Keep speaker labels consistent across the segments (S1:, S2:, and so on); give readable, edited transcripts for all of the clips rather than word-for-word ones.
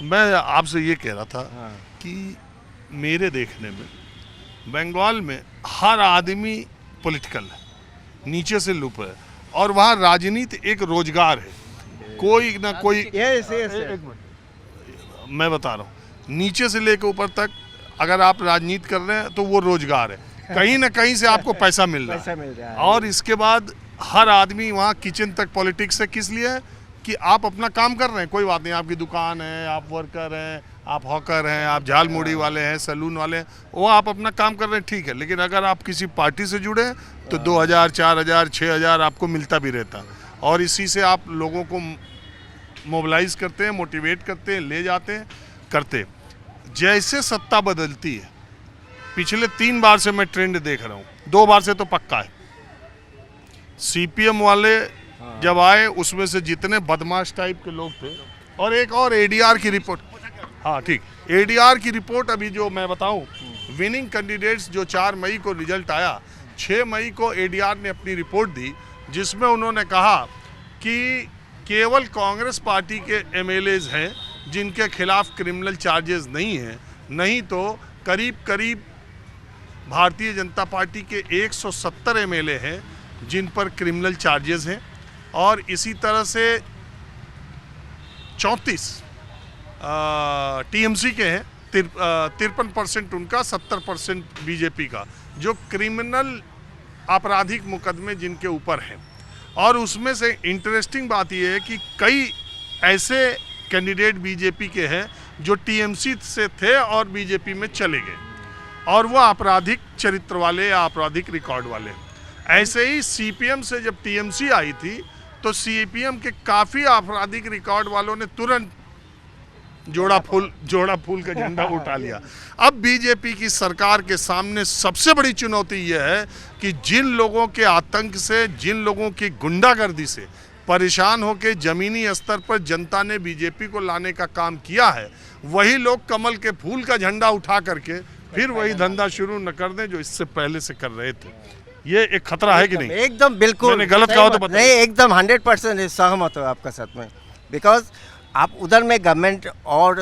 S1: मैं आपसे ये कह रहा था
S2: हाँ।
S1: कि मेरे देखने में बंगाल में हर आदमी पॉलिटिकल है, नीचे से लुप है, और वहाँ राजनीति एक रोजगार है। कोई ना कोई
S2: यस यस
S1: एक मिनट मैं बता रहा हूँ, नीचे से लेकर ऊपर तक अगर आप राजनीति कर रहे हैं तो वो रोजगार है, कहीं ना कहीं से आपको पैसा मिल रहा
S2: पैसा
S1: है।
S2: मिल रहा है।
S1: और इसके बाद हर आदमी वहाँ किचन तक पॉलिटिक्स है, किस लिए कि आप अपना काम कर रहे हैं, कोई बात नहीं, आपकी दुकान है, आप वर्कर हैं, आप हॉकर हैं, आप झाल मुड़ी वाले हैं, सैलून वाले हैं, वो आप अपना काम कर रहे हैं, ठीक है। लेकिन अगर आप किसी पार्टी से जुड़े हैं तो 2000, 4000, 6000 आपको मिलता भी रहता है, और इसी से आप लोगों को मोबिलाइज करते हैं, मोटिवेट करते हैं, ले जाते हैं, करते। जैसे सत्ता बदलती है, पिछले 3 बार से मैं ट्रेंड देख रहा हूँ, 2 बार से तो पक्का है, सीपीएम वाले जब आए उसमें से जितने बदमाश टाइप के लोग थे, और एक और एडीआर की रिपोर्ट, हाँ ठीक, एडीआर की रिपोर्ट अभी जो मैं बताऊं, विनिंग कैंडिडेट्स जो 4 मई को रिजल्ट आया, 6 मई को एडीआर ने अपनी रिपोर्ट दी, जिसमें उन्होंने कहा कि केवल कांग्रेस पार्टी के एमएलएज हैं जिनके खिलाफ क्रिमिनल चार्जेस नहीं हैं, नहीं तो करीब करीब भारतीय जनता पार्टी के 170 एमएलए हैं जिन पर क्रिमिनल चार्जेस हैं, और इसी तरह से 34 टीएमसी के हैं, 53% उनका, 70% बीजेपी का, जो क्रिमिनल आपराधिक मुकदमे जिनके ऊपर हैं। और उसमें से इंटरेस्टिंग बात यह है कि कई ऐसे कैंडिडेट बीजेपी के हैं जो टीएमसी से थे और बीजेपी में चले गए, और वो आपराधिक चरित्र वाले या आपराधिक रिकॉर्ड वाले। ऐसे ही सीपीएम से जब टीएमसी आई थी तो सीपीएम के काफ़ी आपराधिक रिकॉर्ड वालों ने तुरंत जोड़ा फूल का झंडा उठा लिया। अब बीजेपी की सरकार के सामने सबसे बड़ी चुनौती यह है कि जिन लोगों के आतंक से, जिन लोगों की गुंडागर्दी से परेशान होकर जमीनी स्तर पर जनता ने बीजेपी को लाने का काम किया है, वही लोग कमल के फूल का झंडा उठा करके फिर वही धंधा शुरू न कर दें जो इससे पहले से कर रहे थे। ये एक खतरा है कि नहीं?
S2: एकदम बिल्कुल।
S1: मैंने गलत कहा तो बताइए।
S2: नहीं, एकदम 100% सहमत हो आपका साथ में, बिकॉज आप उधर में गवर्नमेंट और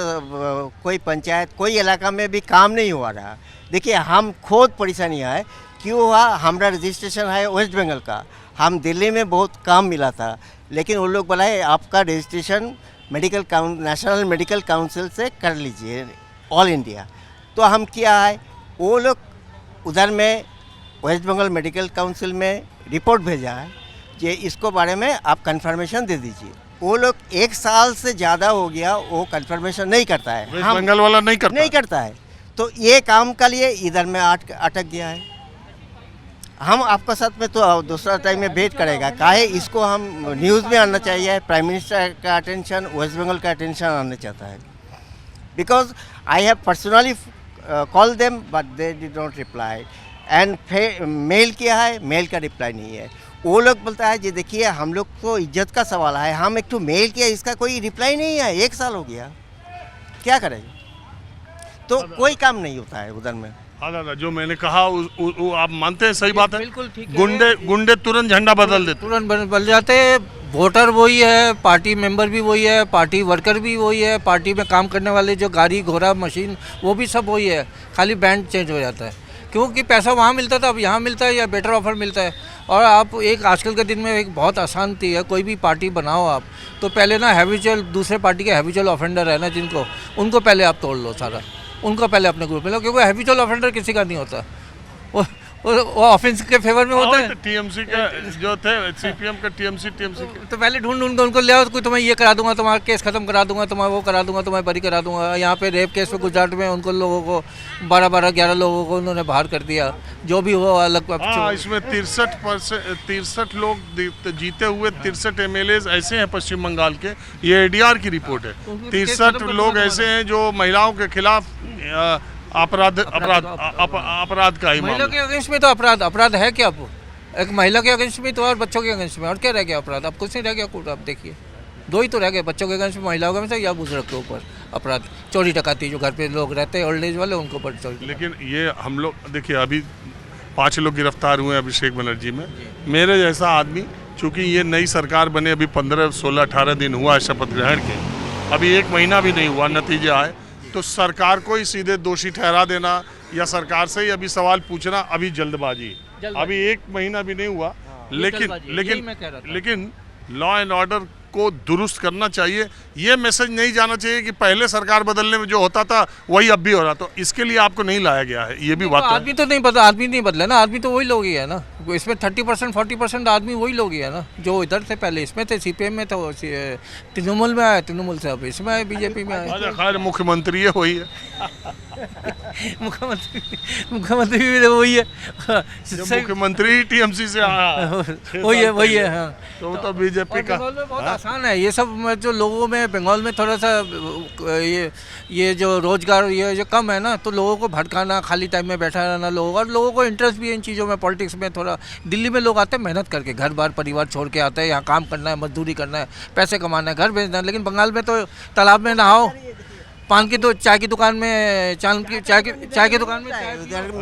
S2: कोई पंचायत, कोई इलाका में भी काम नहीं हुआ रहा। देखिए, हम खुद परेशानी है, क्यों हुआ, हमारा रजिस्ट्रेशन है वेस्ट बंगाल का, हम दिल्ली में बहुत काम मिला था, लेकिन वो लोग बोला आपका रजिस्ट्रेशन नेशनल मेडिकल काउंसिल से कर लीजिए ऑल इंडिया। तो हम किया है, वो लोग उधर में वेस्ट बंगाल मेडिकल काउंसिल में रिपोर्ट भेजा है कि इसको बारे में आप कंफर्मेशन दे दीजिए। वो लोग 1 साल से ज़्यादा हो गया, वो कंफर्मेशन नहीं करता है,
S1: वेस्ट बंगाल वाला नहीं करता
S2: है। तो ये काम के लिए इधर में अटक गया है। हम आपका साथ में तो दूसरा टाइम में भेंट करेगा, काहे इसको हम न्यूज़ में आना चाहिए, प्राइम मिनिस्टर का अटेंशन, वेस्ट बंगाल का अटेंशन आना चाहता है। Because I have personally call them but they did not reply, and mail किया है, मेल का रिप्लाई नहीं है। वो लोग बोलता है जी देखिए, हम लोग को इज्जत का सवाल है, हम एक तो मेल किया, इसका कोई रिप्लाई नहीं है, 1 साल हो गया, क्या करेंगे? तो कोई काम नहीं होता है उधर में।
S1: हाँ दादा, जो मैंने कहा वो आप मानते हैं? सही बात है,
S3: बिल्कुल ठीक है।
S1: गुंडे तुरंत झंडा बदल देते,
S3: तुरंत बदल जाते हैं। वोटर वही है, पार्टी मेंबर भी वही है, पार्टी वर्कर भी वही है, पार्टी में काम करने वाले जो गाड़ी घोड़ा मशीन वो भी सब वही है, खाली बैंड चेंज हो जाता है। क्योंकि पैसा वहाँ मिलता था, अब यहाँ मिलता है या बेटर ऑफर मिलता है। और आप एक आजकल के दिन में एक बहुत आसान थी है, कोई भी पार्टी बनाओ आप, तो पहले ना हैबिचुअल, दूसरे पार्टी के हैबिचुअल ऑफेंडर है ना जिनको, उनको पहले आप तोड़ लो सारा, उनको पहले अपने ग्रुप में लो, क्योंकि हैबिचुअल ऑफेंडर किसी का नहीं होता, वो ऑफेंस के फेवर में होता है।
S1: टीएमसी का जो थे, सीपीएम का टीएमसी
S3: तो पहले ढूंढ के उनको ले आओ, कोई तुम्हें ये करा दूंगा, तुम्हारा केस खत्म करा दूंगा, तुम्हारा वो करा दूंगा, तुम्हें बरी करा दूंगा। यहाँ पे रेप केस में गुजरात में उनको लोगों को 12-11 लोगों को उन्होंने बाहर कर दिया, जो भी हो अलग।
S1: इसमें 63 लोग जीते हुए 63 एमएलए ऐसे हैं पश्चिम बंगाल के, ये एडीआर की रिपोर्ट है। 63 लोग ऐसे हैं जो महिलाओं के खिलाफ अपराध का ही
S3: महिला के अगेंस्ट में तो अपराध है क्या? आपको एक महिला के अगेंस्ट में तो, और बच्चों के अगेंस्ट में, और क्या रह गया अपराध? अब कुछ नहीं रह गया कोर्ट। आप देखिए, 2 ही तो रह गए, बच्चों के अगेंस्ट में, महिलाओं के अगेंस्ट या बुजुर्ग के ऊपर अपराध, चोरी डकैती, जो घर पे लोग रहते हैं ओल्ड एज वाले, उनको ऊपर चोरी।
S1: लेकिन ये हम लोग देखिए, अभी 5 लोग गिरफ्तार हुए हैं अभिषेक बनर्जी में। मेरे जैसा आदमी, चूँकि ये नई सरकार बने अभी 15, 16, 18 दिन हुआ है शपथ ग्रहण के, अभी 1 महीना भी नहीं हुआ, नतीजे आए, तो सरकार को ही सीधे दोषी ठहरा देना या सरकार से ही अभी सवाल पूछना अभी जल्दबाजी। अभी 1 महीना भी नहीं हुआ, लेकिन लॉ एंड ऑर्डर को दुरुस्त करना चाहिए। ये मैसेज नहीं जाना चाहिए कि पहले सरकार बदलने में जो होता था वही अब भी हो रहा, तो इसके लिए आपको नहीं लाया गया है, ये भी बात है।
S3: आदमी तो नहीं बदला, आदमी नहीं बदला ना, आदमी तो वही लोग ही है ना। इसमें 30% 40% आदमी वही लोग ही है ना जो इधर थे, पहले इसमें थे, सीपीएम में थे, तृणमूल में आए, तृणमूल से अब इसमें आए, बीजेपी में आए।
S1: अच्छा, खैर मुख्यमंत्री है वही है।
S3: मुख्यमंत्री भी वही है,
S1: मुख्यमंत्री टीएमसी से आया,
S3: वही है। हाँ,
S1: तो बीजेपी का
S3: बहुत आसान है ये सब। जो लोगों में बंगाल में थोड़ा सा ये जो रोजगार ये जो कम है ना, तो लोगों को भटकाना, खाली टाइम में बैठा रहना लोगों, और लोगों को इंटरेस्ट भी है इन चीज़ों में, पॉलिटिक्स में थोड़ा। दिल्ली में लोग आते हैं मेहनत करके, घर बार परिवार छोड़ के आते हैं, यहाँ काम करना है, मजदूरी करना है, पैसे कमाना है, घर भेजना है। लेकिन बंगाल में तो तालाब में नहाओ, पान की तो चाय की दुकान में चाय की दुकान में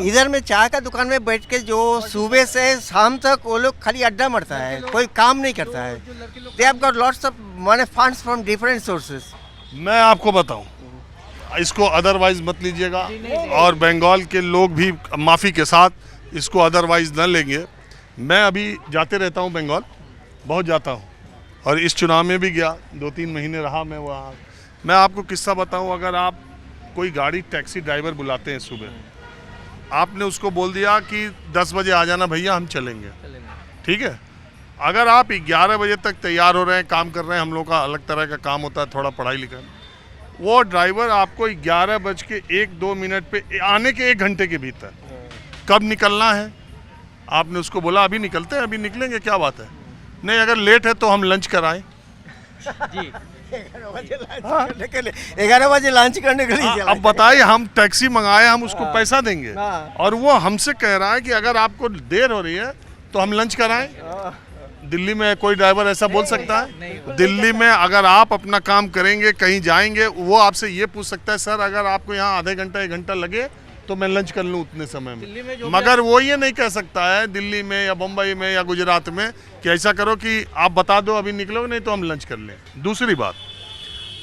S2: इधर में चाय का दुकान में बैठ के जो सुबह से शाम तक वो लोग खाली अड्डा मरता है, कोई काम नहीं करता है। They have got lots of money funds from different sources.
S1: मैं आपको बताऊं, इसको अदरवाइज मत लीजिएगा, और बंगाल के लोग भी माफ़ी के साथ इसको अदरवाइज न लेंगे। मैं अभी जाते रहता हूं बंगाल, बहुत जाता हूं, और इस चुनाव में भी गया, 2-3 महीने रहा मैं वहाँ। मैं आपको किस्सा बताऊं, अगर आप कोई गाड़ी टैक्सी ड्राइवर बुलाते हैं सुबह, आपने उसको बोल दिया कि 10 बजे आ जाना भैया, हम चलेंगे, ठीक है। अगर आप 11 बजे तक तैयार हो रहे हैं, काम कर रहे हैं, हम लोग का अलग तरह का काम होता है, थोड़ा पढ़ाई लिखाई, वो ड्राइवर आपको 11:01-2 पे आने के 1 घंटे के भीतर कब निकलना है, आपने उसको बोला अभी निकलते हैं, अभी निकलेंगे, क्या बात है, नहीं अगर लेट है तो हम लंच कराएं
S3: जी।
S2: 11 बजे लंच करने के लिए
S1: अब बताइए, हम टैक्सी मंगाए, हम उसको पैसा देंगे, और वो हमसे कह रहा है कि अगर आपको देर हो रही है तो हम लंच कराएं। दिल्ली में कोई ड्राइवर ऐसा बोल सकता है? दिल्ली में अगर आप अपना काम करेंगे, कहीं जाएंगे, वो आपसे ये पूछ सकता है सर अगर आपको यहाँ आधे घंटा 1 घंटा लगे तो मैं लंच कर लूँ उतने समय में। मगर वो ये नहीं कह सकता है दिल्ली में या बम्बई में या गुजरात में कि ऐसा करो कि आप बता दो अभी निकलोगे, नहीं तो हम लंच कर लें। दूसरी बात,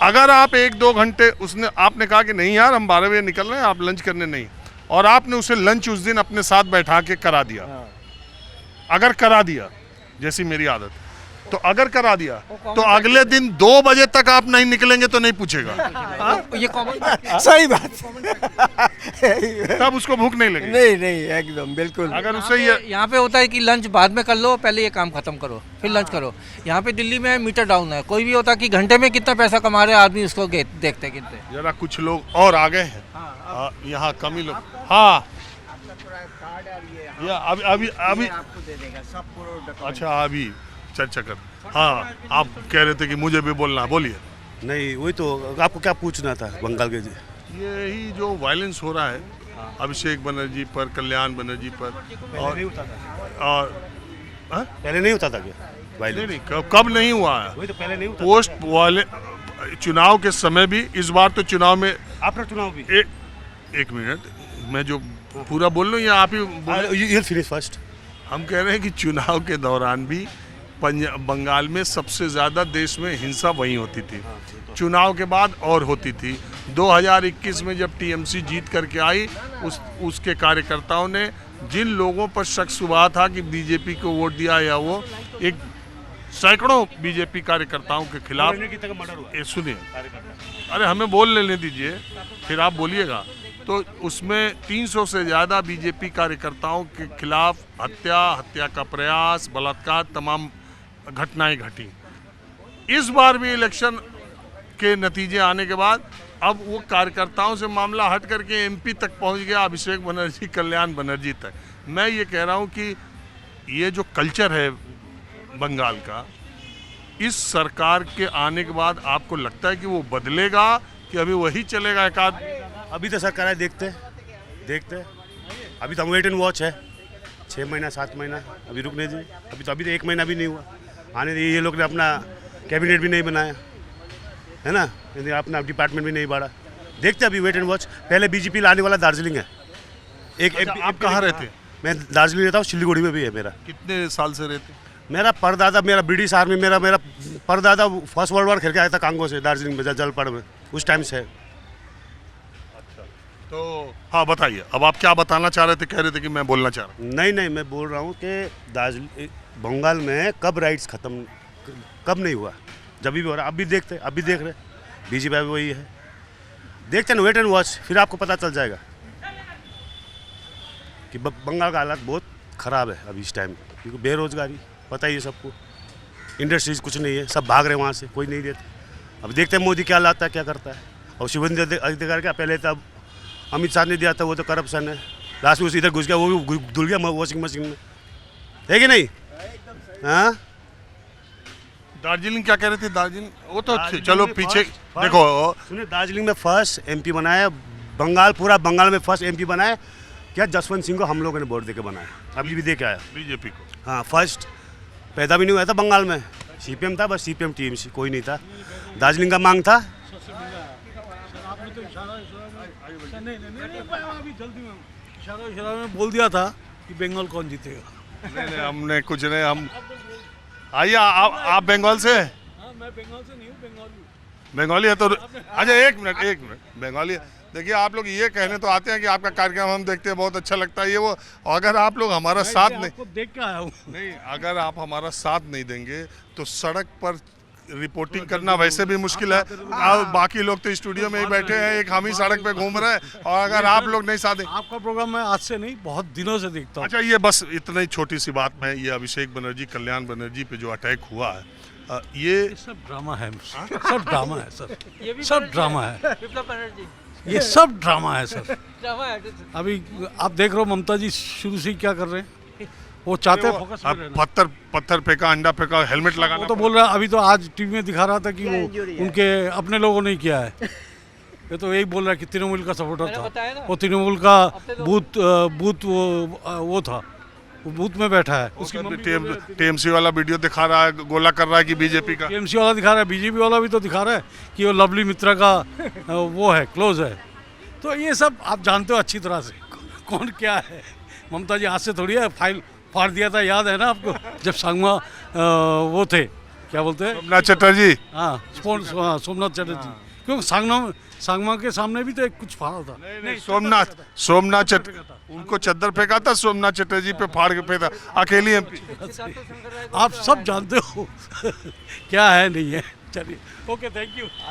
S1: अगर आप 1-2 घंटे आपने कहा कि नहीं यार हम 12 बजे निकल रहे हैं, आप लंच करने नहीं, और आपने उसे लंच उस दिन अपने साथ बैठा के करा दिया, अगर करा दिया जैसी मेरी आदत, तो अगर करा दिया तो अगले दिन 2 बजे तक आप नहीं निकलेंगे तो नहीं पूछेगा।
S3: ये कॉमन
S2: सही बात।
S1: तब उसको भूख नहीं लगेगी।
S2: नहीं एकदम बिल्कुल।
S1: अगर उससे
S3: यहाँ पे होता है कि लंच बाद में कर लो, पहले ये काम खत्म करो फिर लंच करो। यहाँ पे दिल्ली में मीटर डाउन है, कोई भी होता है कि घंटे में कितना पैसा कमा रहे हैं आदमी, उसको देखते गिनते।
S1: जरा कुछ लोग और आ गए हैं, यहाँ कम ही लोग। हाँ या अभी
S2: आपको दे देगा सब पूरा।
S1: अच्छा अभी चर्चा कर। हाँ आप कह रहे थे कि मुझे भी बोलना है, बोलिए।
S4: नहीं वही तो आपको क्या पूछना था बंगाल के जी।
S1: यही जो वायलेंस हो रहा है अभिषेक बनर्जी पर, कल्याण बनर्जी पर, और
S4: नहीं होता था,
S1: और
S4: पहले नहीं होता था क्या वायलेंस?
S1: नहीं कब नहीं हुआ है,
S4: वही तो पहले नहीं होता।
S1: पोस्ट वाले चुनाव के समय भी, इस बार तो चुनाव में
S4: आफ्टर चुनाव भी।
S1: एक मिनट, मैं जो पूरा बोल लूँ या आप ही
S4: यू फिनिश फर्स्ट।
S1: हम कह रहे हैं कि चुनाव के दौरान भी बंगाल में सबसे ज़्यादा देश में हिंसा वहीं होती थी, चुनाव के बाद और होती थी। 2021 में जब टीएमसी जीत करके आई, उसके कार्यकर्ताओं ने जिन लोगों पर शक हुआ था कि बीजेपी को वोट दिया, या वो एक सैकड़ों बीजेपी कार्यकर्ताओं के खिलाफ, सुनिए, अरे हमें बोल लेने दीजिए फिर आप बोलिएगा, तो उसमें 300 से ज़्यादा बीजेपी कार्यकर्ताओं के खिलाफ हत्या का प्रयास, बलात्कार, तमाम घटनाएं घटी। इस बार भी इलेक्शन के नतीजे आने के बाद अब वो कार्यकर्ताओं से मामला हट करके एमपी तक पहुंच गया, अभिषेक बनर्जी, कल्याण बनर्जी तक। मैं ये कह रहा हूं कि ये जो कल्चर है बंगाल का, इस सरकार के आने के बाद आपको लगता है कि वो बदलेगा कि अभी वही चलेगा एक आध?
S4: अभी तो सरकार है, देखते अभी तो हम वेट एंड वॉच है, 6 महीना 7 महीना अभी रुकने दीजिए। अभी तो 1 महीना भी नहीं हुआ, आने दीजिए। ये लोग ने अपना कैबिनेट भी नहीं बनाया है ना, अपना डिपार्टमेंट भी नहीं बढ़ा, देखते अभी वेट एंड वॉच। पहले बीजेपी लाने वाला दार्जिलिंग है।
S1: अच्छा, आप कहाँ रहते?
S4: मैं दार्जिलिंग रहता हूँ, सिलीगुड़ी में भी है मेरा।
S1: कितने साल से रहते?
S4: मेरा परदादा, मेरा ब्रिटिश आर्मी, मेरा मेरा परदादा फर्स्ट वर्ल्ड वॉर खेल के आया था कांगो से, दार्जिलिंग में, जलपड़ में, उस टाइम से।
S1: तो हाँ बताइए, अब आप क्या बताना चाह रहे थे? कह रहे थे कि मैं बोलना चाह रहा हूँ।
S4: नहीं, मैं बोल रहा हूँ कि बंगाल में कब राइट्स ख़त्म, कब नहीं हुआ, जब भी हो रहा, अब भी देख रहे, बीजेपी भी वही है, देखते हैं, वेट एंड वॉच, फिर आपको पता चल जाएगा कि बंगाल का हालात बहुत ख़राब है अभी इस टाइम, क्योंकि बेरोजगारी पता ही है सबको, इंडस्ट्रीज कुछ नहीं है, सब भाग रहे हैं वहाँ से, कोई नहीं देते। अब देखते हैं मोदी क्या लाता है, क्या करता है। और शुभेंदु अधिकारी क्या पहले तब अमित शाह ने दिया था, वो तो करप्शन है, लास्ट में उसे इधर घुस गया, वो भी धुल गया वॉशिंग मशीन में, है कि नहीं? हाँ,
S1: दार्जिलिंग क्या कह रहे थे? दार्जिलिंग वो तो चलो पीछे देखो,
S4: सुनिए, दार्जिलिंग में फर्स्ट एमपी बनाया, बंगाल, पूरा बंगाल में फर्स्ट एमपी बनाया क्या, जसवंत सिंह को हम लोगों ने वोट देके बनाया, अभी भी दे के आया,
S1: बीजेपी को।
S4: हाँ, फर्स्ट पैदा भी नहीं हुआ था बंगाल में, सीपीएम था, बस सीपीएम टीएमसी, कोई नहीं था। दार्जिलिंग का मांग था।
S5: इशारा में बोल दिया था कि बंगाल कौन जीतेगा।
S1: नहीं, हमने कुछ नहीं, हम आइए, आप बंगाल से?
S5: हाँ, मैं बंगाल से नहीं हूँ,
S1: बंगाली है तो अच्छा, एक मिनट, बंगाली। देखिए, आप लोग ये कहने तो आते हैं कि आपका कार्यक्रम हम देखते हैं, बहुत अच्छा लगता है ये वो, अगर आप लोग हमारा साथ नहीं,
S5: आपको देख के आया हूँ।
S1: नहीं, अगर आप हमारा साथ नहीं देंगे तो सड़क पर रिपोर्टिंग करना वैसे भी मुश्किल है, और बाकी लोग तो स्टूडियो में ही बैठे हैं, एक हम ही सड़क पे घूम रहे हैं, और अगर आप लोग नहीं साथ दें।
S5: आपका प्रोग्राम मैं आज से नहीं, बहुत दिनों से देखता हूँ।
S1: अच्छा, ये बस इतना ही छोटी सी बात में, ये अभिषेक बनर्जी, कल्याण बनर्जी पे जो अटैक हुआ है, ये
S5: सब ड्रामा है, सब ड्रामा है सर, सब ड्रामा है, ये सब ड्रामा है सर। अभी आप देख रहे हो ममता जी शुरू से ही क्या कर रहे हैं, वो चाहते हैं फोकस में रहना।
S1: पत्थर फेंका, अंडा फेंका, हेलमेट लगाना।
S5: वो तो बोल रहा है, अभी तो आज टीवी में दिखा रहा था कि वो उनके अपने लोगों ने किया है, ये तो यही बोल रहा है कि तृणमूल का सपोर्टर था, वो तृणमूल का बूथ वो था, वो बूथ में बैठा है, उसकी
S1: टीएमसी वाला वीडियो दिखा रहा है, गोला कर रहा है कि बीजेपी का,
S5: टीएमसी वाला दिखा रहा है, बीजेपी वाला भी तो दिखा रहा है कि वो लवली मित्रा का वो है, क्लोज है। तो ये सब आप जानते हो अच्छी तरह से कौन क्या है। ममता जी हाथ से थोड़ी है, फाइल फाड़ दिया था, याद है ना आपको, जब संगमा वो थे, क्या बोलते हैं,
S1: सोमनाथ चटर्जी।
S5: हाँ, सोमनाथ चटर्जी, क्योंकि संगमा के सामने भी तो एक कुछ फाड़ा था।
S1: नहीं, सोमनाथ उनको चद्दर फेंका था, सोमनाथ चटर्जी पे फाड़ के फेंका, अकेली एमपी।
S5: आप सब जानते हो क्या है नहीं है। चलिए, ओके, थैंक यू।